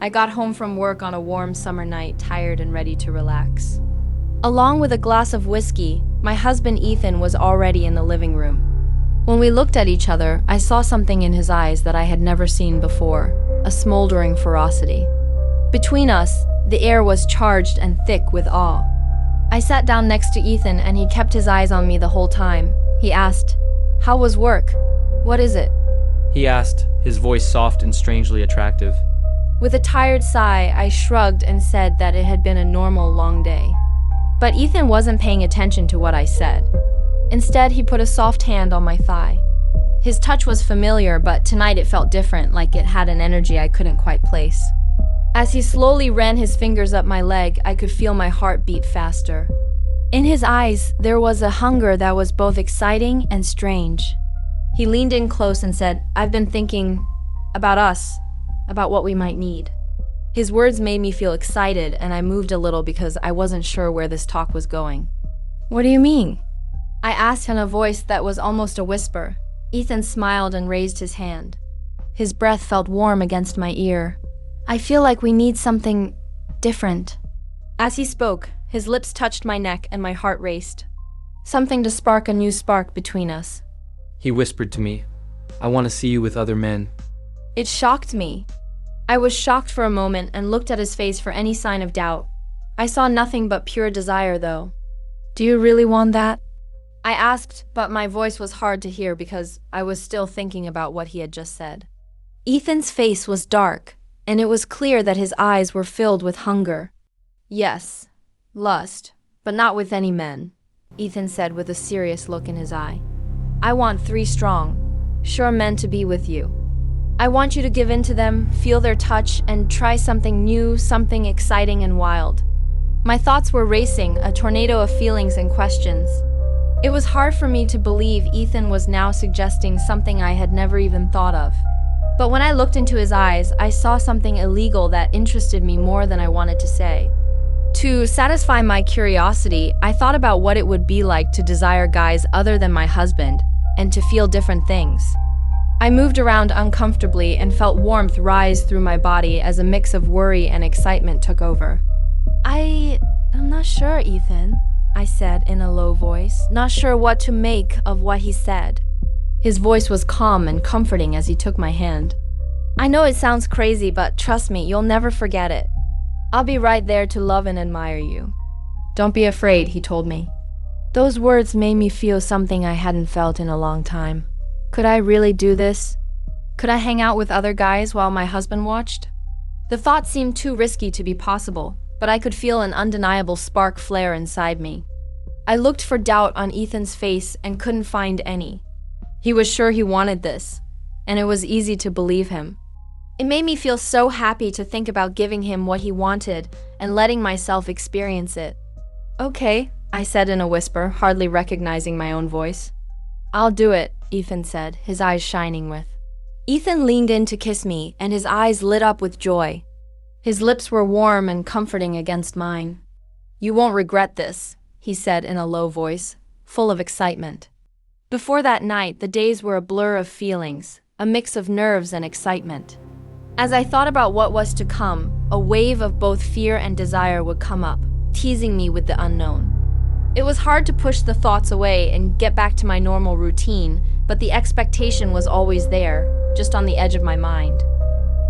I got home from work on a warm summer night, tired and ready to relax. Along with a glass of whiskey, my husband Ethan was already in the living room. When we looked at each other, I saw something in his eyes that I had never seen before, a smoldering ferocity. Between us, the air was charged and thick with awe. I sat down next to Ethan and he kept his eyes on me the whole time. He asked, "How was work? What is it?" He asked, his voice soft and strangely attractive. With a tired sigh, I shrugged and said that it had been a normal long day. But Ethan wasn't paying attention to what I said. Instead, he put a soft hand on my thigh. His touch was familiar, but tonight it felt different, like it had an energy I couldn't quite place. As he slowly ran his fingers up my leg, I could feel my heart beat faster. In his eyes, there was a hunger that was both exciting and strange. He leaned in close and said, "I've been thinking about us, about what we might need." His words made me feel excited, and I moved a little because I wasn't sure where this talk was going. "What do you mean?" I asked in a voice that was almost a whisper. Ethan smiled and raised his hand. His breath felt warm against my ear. "I feel like we need something different." As he spoke, his lips touched my neck and my heart raced. Something to spark a new spark between us. He whispered to me, "I want to see you with other men." It shocked me. I was shocked for a moment and looked at his face for any sign of doubt. I saw nothing but pure desire, though. "Do you really want that?" I asked, but my voice was hard to hear because I was still thinking about what he had just said. Ethan's face was dark, and it was clear that his eyes were filled with hunger. "Yes, lust, but not with any men," Ethan said with a serious look in his eye. "I want 3 strong, sure men to be with you. I want you to give in to them, feel their touch, and try something new, something exciting and wild." My thoughts were racing, a tornado of feelings and questions. It was hard for me to believe Ethan was now suggesting something I had never even thought of. But when I looked into his eyes, I saw something illegal that interested me more than I wanted to say. To satisfy my curiosity, I thought about what it would be like to desire guys other than my husband, and to feel different things. I moved around uncomfortably and felt warmth rise through my body as a mix of worry and excitement took over. I'm not sure, Ethan," I said in a low voice, not sure what to make of what he said. His voice was calm and comforting as he took my hand. "I know it sounds crazy, but trust me, you'll never forget it. I'll be right there to love and admire you." "Don't be afraid," he told me. Those words made me feel something I hadn't felt in a long time. Could I really do this? Could I hang out with other guys while my husband watched? The thought seemed too risky to be possible, but I could feel an undeniable spark flare inside me. I looked for doubt on Ethan's face and couldn't find any. He was sure he wanted this, and it was easy to believe him. It made me feel so happy to think about giving him what he wanted and letting myself experience it. "Okay," I said in a whisper, hardly recognizing my own voice. "I'll do it," Ethan said, his eyes shining with. Ethan leaned in to kiss me, and his eyes lit up with joy. His lips were warm and comforting against mine. "You won't regret this," he said in a low voice, full of excitement. Before that night, the days were a blur of feelings, a mix of nerves and excitement. As I thought about what was to come, a wave of both fear and desire would come up, teasing me with the unknown. It was hard to push the thoughts away and get back to my normal routine, but the expectation was always there, just on the edge of my mind.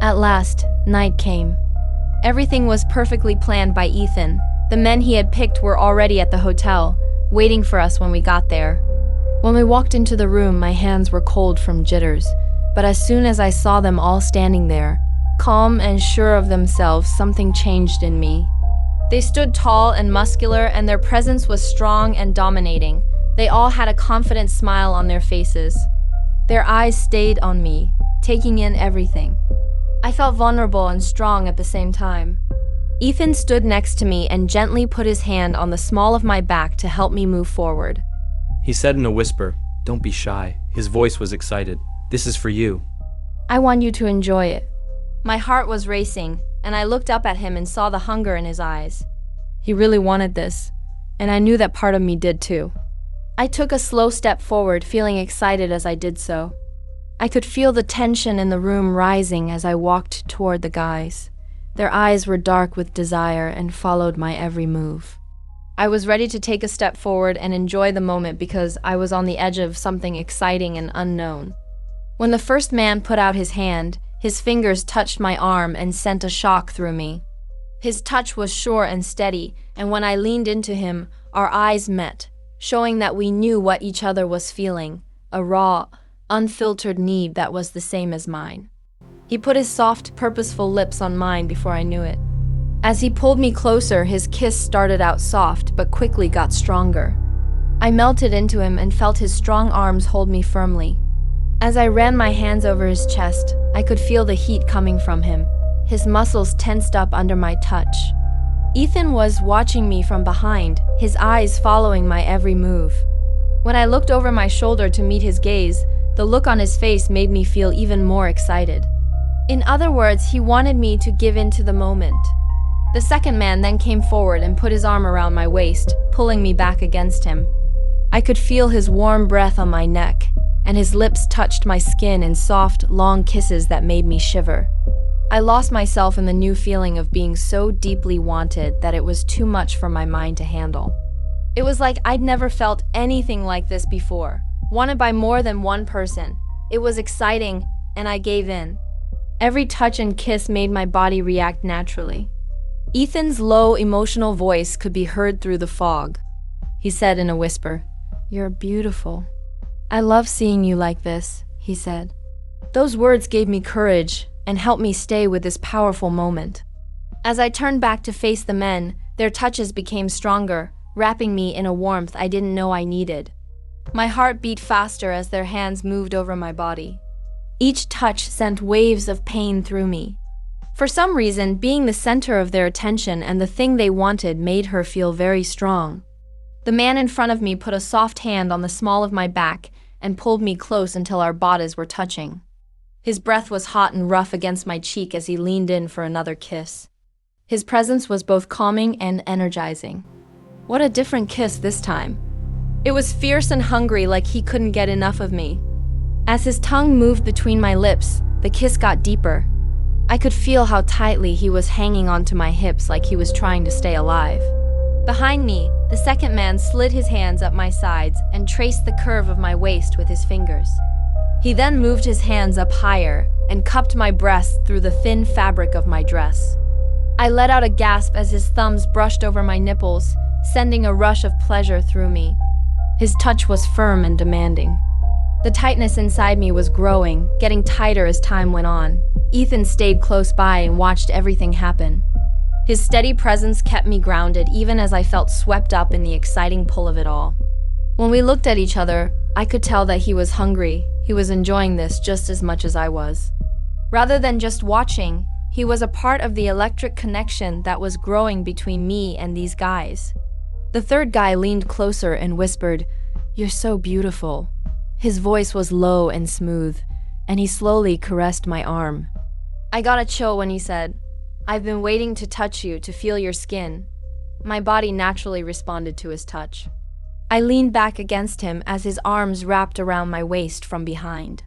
At last, night came. Everything was perfectly planned by Ethan. The men he had picked were already at the hotel, waiting for us when we got there. When we walked into the room, my hands were cold from jitters, but as soon as I saw them all standing there, calm and sure of themselves, something changed in me. They stood tall and muscular, and their presence was strong and dominating. They all had a confident smile on their faces. Their eyes stayed on me, taking in everything. I felt vulnerable and strong at the same time. Ethan stood next to me and gently put his hand on the small of my back to help me move forward. He said in a whisper, "Don't be shy." His voice was excited. "This is for you." "I want you to enjoy it." My heart was racing, and I looked up at him and saw the hunger in his eyes. He really wanted this, and I knew that part of me did too. I took a slow step forward, feeling excited as I did so. I could feel the tension in the room rising as I walked toward the guys. Their eyes were dark with desire and followed my every move. I was ready to take a step forward and enjoy the moment because I was on the edge of something exciting and unknown. When the first man put out his hand, his fingers touched my arm and sent a shock through me. His touch was sure and steady, and when I leaned into him, our eyes met, showing that we knew what each other was feeling, a raw, unfiltered need that was the same as mine. He put his soft, purposeful lips on mine before I knew it. As he pulled me closer, his kiss started out soft but quickly got stronger. I melted into him and felt his strong arms hold me firmly. As I ran my hands over his chest, I could feel the heat coming from him. His muscles tensed up under my touch. Ethan was watching me from behind, his eyes following my every move. When I looked over my shoulder to meet his gaze, the look on his face made me feel even more excited. In other words, he wanted me to give in to the moment. The second man then came forward and put his arm around my waist, pulling me back against him. I could feel his warm breath on my neck, and his lips touched my skin in soft, long kisses that made me shiver. I lost myself in the new feeling of being so deeply wanted that it was too much for my mind to handle. It was like I'd never felt anything like this before, wanted by more than one person. It was exciting, and I gave in. Every touch and kiss made my body react naturally. Ethan's low, emotional voice could be heard through the fog. He said in a whisper, "You're beautiful. I love seeing you like this," he said. Those words gave me courage and helped me stay with this powerful moment. As I turned back to face the men, their touches became stronger, wrapping me in a warmth I didn't know I needed. My heart beat faster as their hands moved over my body. Each touch sent waves of pain through me. For some reason, being the center of their attention and the thing they wanted made her feel very strong. The man in front of me put a soft hand on the small of my back and pulled me close until our bodies were touching. His breath was hot and rough against my cheek as he leaned in for another kiss. His presence was both calming and energizing. What a different kiss this time. It was fierce and hungry, like he couldn't get enough of me. As his tongue moved between my lips, the kiss got deeper. I could feel how tightly he was hanging onto my hips like he was trying to stay alive. Behind me, the second man slid his hands up my sides and traced the curve of my waist with his fingers. He then moved his hands up higher and cupped my breasts through the thin fabric of my dress. I let out a gasp as his thumbs brushed over my nipples, sending a rush of pleasure through me. His touch was firm and demanding. The tightness inside me was growing, getting tighter as time went on. Ethan stayed close by and watched everything happen. His steady presence kept me grounded even as I felt swept up in the exciting pull of it all. When we looked at each other, I could tell that he was hungry. He was enjoying this just as much as I was. Rather than just watching, he was a part of the electric connection that was growing between me and these guys. The third guy leaned closer and whispered, "You're so beautiful." His voice was low and smooth, and he slowly caressed my arm. I got a chill when he said, "I've been waiting to touch you, to feel your skin." My body naturally responded to his touch. I leaned back against him as his arms wrapped around my waist from behind.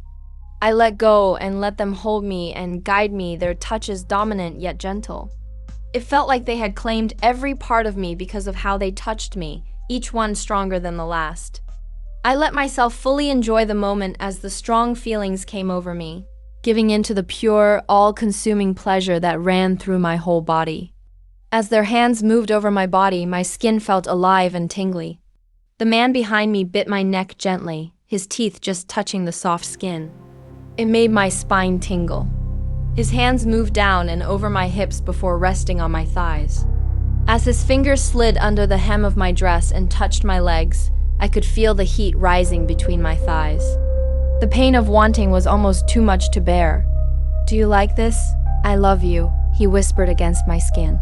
I let go and let them hold me and guide me, their touches dominant yet gentle. It felt like they had claimed every part of me because of how they touched me, each one stronger than the last. I let myself fully enjoy the moment as the strong feelings came over me, giving in to the pure, all-consuming pleasure that ran through my whole body. As their hands moved over my body, my skin felt alive and tingly. The man behind me bit my neck gently, his teeth just touching the soft skin. It made my spine tingle. His hands moved down and over my hips before resting on my thighs. As his fingers slid under the hem of my dress and touched my legs, I could feel the heat rising between my thighs. The pain of wanting was almost too much to bear. "Do you like this? I love you," he whispered against my skin.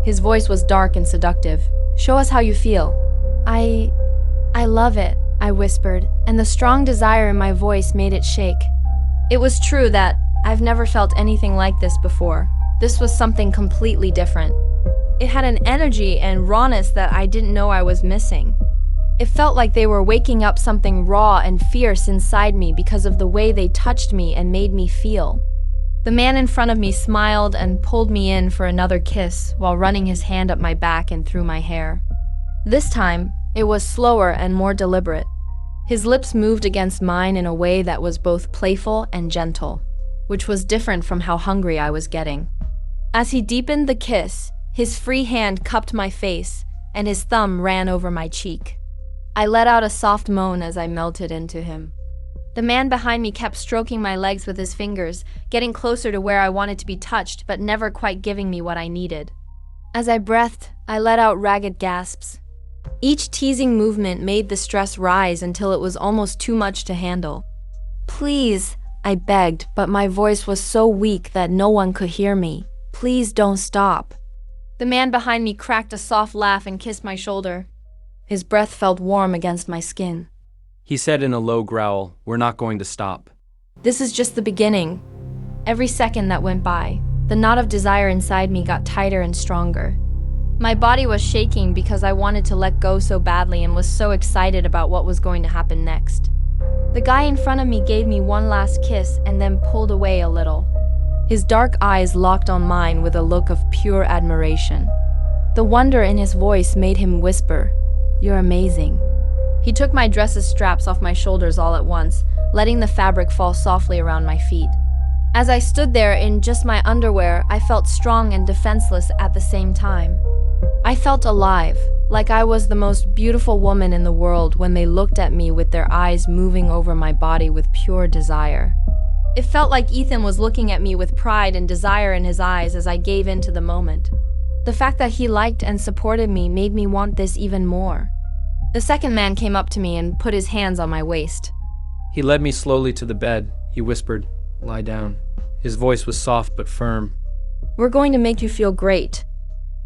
His voice was dark and seductive. "Show us how you feel." I love it," I whispered, and the strong desire in my voice made it shake. It was true that I've never felt anything like this before. This was something completely different. It had an energy and rawness that I didn't know I was missing. It felt like they were waking up something raw and fierce inside me because of the way they touched me and made me feel. The man in front of me smiled and pulled me in for another kiss while running his hand up my back and through my hair. This time, it was slower and more deliberate. His lips moved against mine in a way that was both playful and gentle, which was different from how hungry I was getting. As he deepened the kiss, his free hand cupped my face, and his thumb ran over my cheek. I let out a soft moan as I melted into him. The man behind me kept stroking my legs with his fingers, getting closer to where I wanted to be touched, but never quite giving me what I needed. As I breathed, I let out ragged gasps. Each teasing movement made the stress rise until it was almost too much to handle. "Please," I begged, but my voice was so weak that no one could hear me. "Please don't stop." The man behind me cracked a soft laugh and kissed my shoulder. His breath felt warm against my skin. He said in a low growl, "We're not going to stop." This is just the beginning. Every second that went by, the knot of desire inside me got tighter and stronger. My body was shaking because I wanted to let go so badly and was so excited about what was going to happen next. The guy in front of me gave me one last kiss and then pulled away a little. His dark eyes locked on mine with a look of pure admiration. The wonder in his voice made him whisper, "You're amazing." He took my dress's straps off my shoulders all at once, letting the fabric fall softly around my feet. As I stood there in just my underwear, I felt strong and defenseless at the same time. I felt alive, like I was the most beautiful woman in the world when they looked at me with their eyes moving over my body with pure desire. It felt like Ethan was looking at me with pride and desire in his eyes as I gave in to the moment. The fact that he liked and supported me made me want this even more. The second man came up to me and put his hands on my waist. He led me slowly to the bed. He whispered, "Lie down." His voice was soft but firm. "We're going to make you feel great."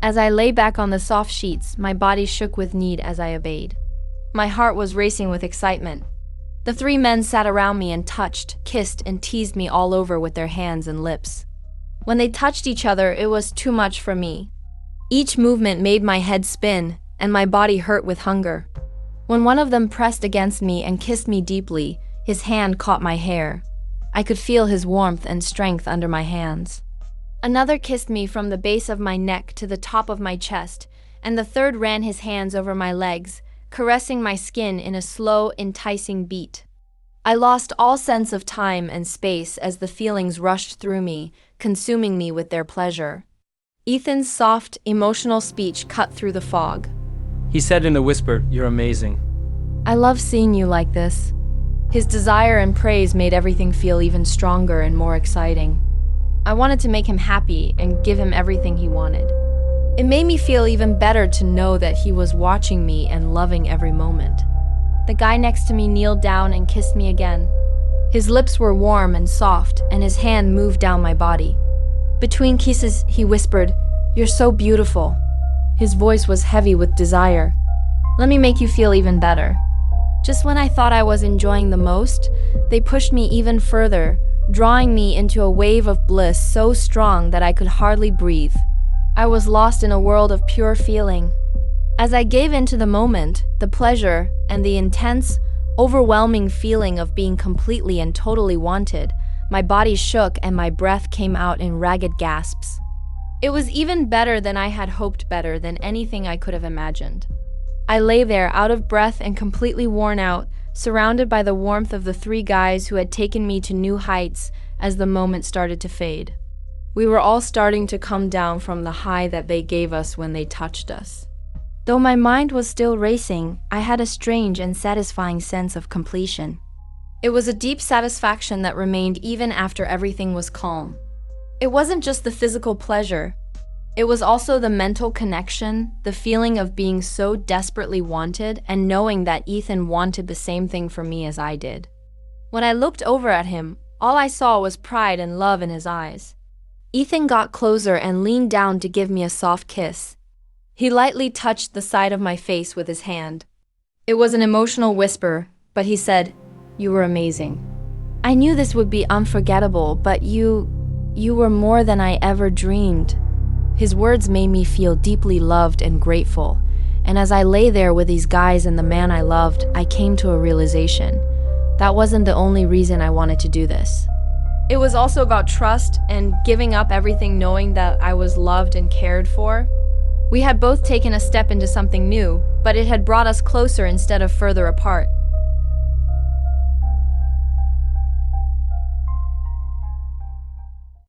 As I lay back on the soft sheets, my body shook with need as I obeyed. My heart was racing with excitement. The three men sat around me and touched, kissed, and teased me all over with their hands and lips. When they touched each other, it was too much for me. Each movement made my head spin, and my body hurt with hunger. When one of them pressed against me and kissed me deeply, his hand caught my hair. I could feel his warmth and strength under my hands. Another kissed me from the base of my neck to the top of my chest, and the third ran his hands over my legs, caressing my skin in a slow, enticing beat. I lost all sense of time and space as the feelings rushed through me, consuming me with their pleasure. Ethan's soft, emotional speech cut through the fog. He said in a whisper, "You're amazing." "I love seeing you like this." His desire and praise made everything feel even stronger and more exciting. I wanted to make him happy and give him everything he wanted. It made me feel even better to know that he was watching me and loving every moment. The guy next to me kneeled down and kissed me again. His lips were warm and soft, and his hand moved down my body. Between kisses, he whispered, "You're so beautiful." His voice was heavy with desire. "Let me make you feel even better." Just when I thought I was enjoying the most, they pushed me even further, drawing me into a wave of bliss so strong that I could hardly breathe. I was lost in a world of pure feeling. As I gave into the moment, the pleasure, and the intense, overwhelming feeling of being completely and totally wanted, my body shook and my breath came out in ragged gasps. It was even better than I had hoped, better than anything I could have imagined. I lay there, out of breath and completely worn out, surrounded by the warmth of the three guys who had taken me to new heights as the moment started to fade. We were all starting to come down from the high that they gave us when they touched us. Though my mind was still racing, I had a strange and satisfying sense of completion. It was a deep satisfaction that remained even after everything was calm. It wasn't just the physical pleasure. It was also the mental connection, the feeling of being so desperately wanted and knowing that Ethan wanted the same thing for me as I did. When I looked over at him, all I saw was pride and love in his eyes. Ethan got closer and leaned down to give me a soft kiss. He lightly touched the side of my face with his hand. It was an emotional whisper, but he said, "You were amazing. I knew this would be unforgettable, but you were more than I ever dreamed." His words made me feel deeply loved and grateful, and as I lay there with these guys and the man I loved, I came to a realization. That wasn't the only reason I wanted to do this. It was also about trust and giving up everything knowing that I was loved and cared for. We had both taken a step into something new, but it had brought us closer instead of further apart.